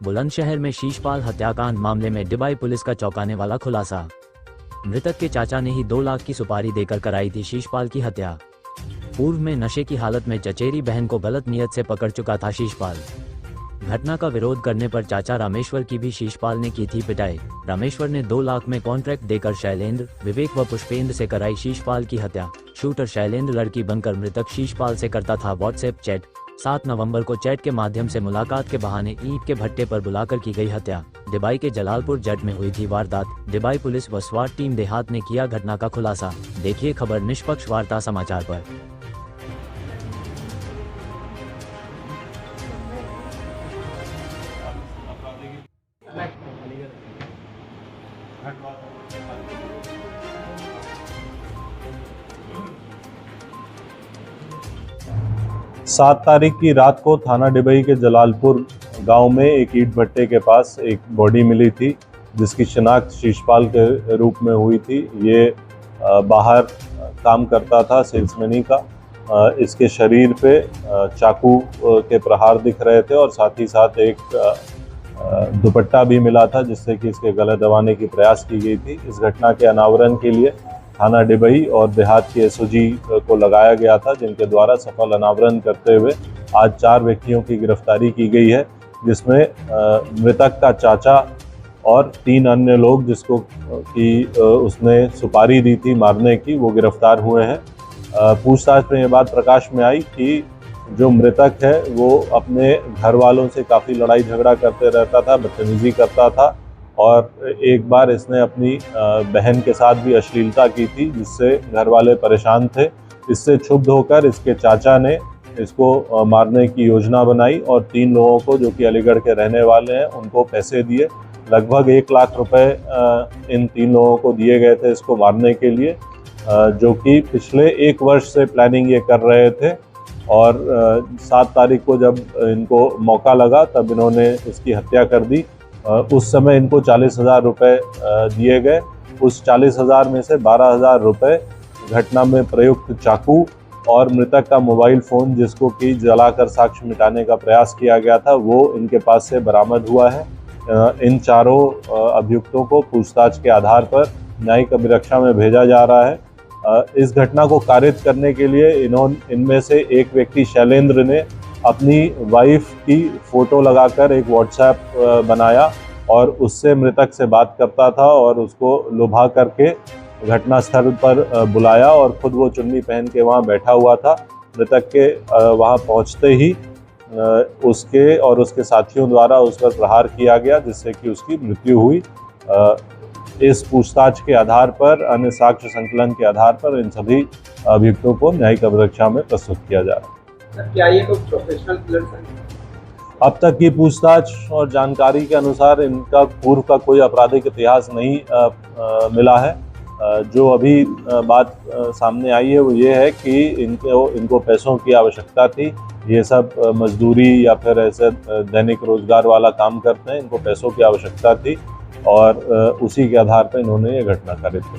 बुलंदशहर में शीशपाल हत्याकांड मामले में डिबाई पुलिस का चौंकाने वाला खुलासा। मृतक के चाचा ने ही 2 लाख की सुपारी देकर कराई थी शीशपाल की हत्या। पूर्व में नशे की हालत में चचेरी बहन को गलत नियत से पकड़ चुका था शीशपाल। घटना का विरोध करने पर चाचा रामेश्वर की भी शीशपाल ने की थी पिटाई। रामेश्वर ने 2 लाख में कॉन्ट्रैक्ट देकर शैलेंद्र, विवेक व पुष्पेंद्र से कराई शीशपाल की हत्या। शूटर शैलेंद्र लड़की बनकर मृतक शीशपाल से करता था व्हाट्सएप चैट। 7 नवंबर को चैट के माध्यम से मुलाकात के बहाने ईंट के भट्टे पर बुलाकर की गई हत्या। डिबाई के जलालपुर जट में हुई थी वारदात। डिबाई पुलिस व स्वाट टीम देहात ने किया घटना का खुलासा। देखिए खबर निष्पक्ष वार्ता समाचार पर। सात तारीख की रात को थाना डिबई के जलालपुर गांव में एक ईंट भट्टे के पास एक बॉडी मिली थी, जिसकी शिनाख्त शीशपाल के रूप में हुई थी। ये बाहर काम करता था, सेल्समैनी का। इसके शरीर पे चाकू के प्रहार दिख रहे थे और साथ ही साथ एक दुपट्टा भी मिला था, जिससे कि इसके गले दबाने की प्रयास की गई थी। इस घटना के अनावरण के लिए थाना डिबई और देहात की एसओजी को लगाया गया था, जिनके द्वारा सफल अनावरण करते हुए आज 4 व्यक्तियों की गिरफ्तारी की गई है, जिसमें मृतक का चाचा और 3 अन्य लोग जिसको कि उसने सुपारी दी थी मारने की, वो गिरफ्तार हुए हैं। पूछताछ में ये बात प्रकाश में आई कि जो मृतक है वो अपने घर वालों से काफ़ी लड़ाई झगड़ा करते रहता था, बदतमीजी करता था और एक बार इसने अपनी बहन के साथ भी अश्लीलता की थी, जिससे घर वाले परेशान थे। इससे क्षुब्ध होकर इसके चाचा ने इसको मारने की योजना बनाई और 3 लोगों को, जो कि अलीगढ़ के रहने वाले हैं, उनको पैसे दिए। लगभग 1 लाख रुपए इन 3 लोगों को दिए गए थे इसको मारने के लिए, जो कि पिछले 1 वर्ष से प्लानिंग ये कर रहे थे। और 7 तारीख को जब इनको मौका लगा तब इन्होंने इसकी हत्या कर दी। उस समय इनको 40,000 रुपये दिए गए। उस 40,000 में से 12,000 रुपये घटना में प्रयुक्त चाकू और मृतक का मोबाइल फ़ोन, जिसको कि जलाकर साक्ष्य मिटाने का प्रयास किया गया था, वो इनके पास से बरामद हुआ है। इन चारों अभियुक्तों को पूछताछ के आधार पर न्यायिक अभिरक्षा में भेजा जा रहा है। इस घटना को कारित करने के लिए इनमें से एक व्यक्ति शैलेंद्र ने अपनी वाइफ की फ़ोटो लगाकर एक व्हाट्सएप बनाया और उससे मृतक से बात करता था और उसको लुभा करके घटनास्थल पर बुलाया और ख़ुद वो चुन्नी पहन के वहाँ बैठा हुआ था। मृतक के वहाँ पहुँचते ही उसके और उसके साथियों द्वारा उस पर प्रहार किया गया, जिससे कि उसकी मृत्यु हुई। इस पूछताछ के आधार पर, अन्य साक्ष्य संकलन के आधार पर इन सभी अभियुक्तों को न्यायिक अभिरक्षा में प्रस्तुत किया जा रहा है। क्या ये कोई प्रोफेशनल किलर्स हैं? अब तक की पूछताछ और जानकारी के अनुसार इनका पूर्व का कोई आपराधिक इतिहास नहीं मिला है। जो अभी बात सामने आई है वो ये है कि इनको पैसों की आवश्यकता थी। ये सब मजदूरी या फिर ऐसे दैनिक रोजगार वाला काम करते हैं, इनको पैसों की आवश्यकता थी और उसी के आधार पर इन्होंने ये घटना कारित की।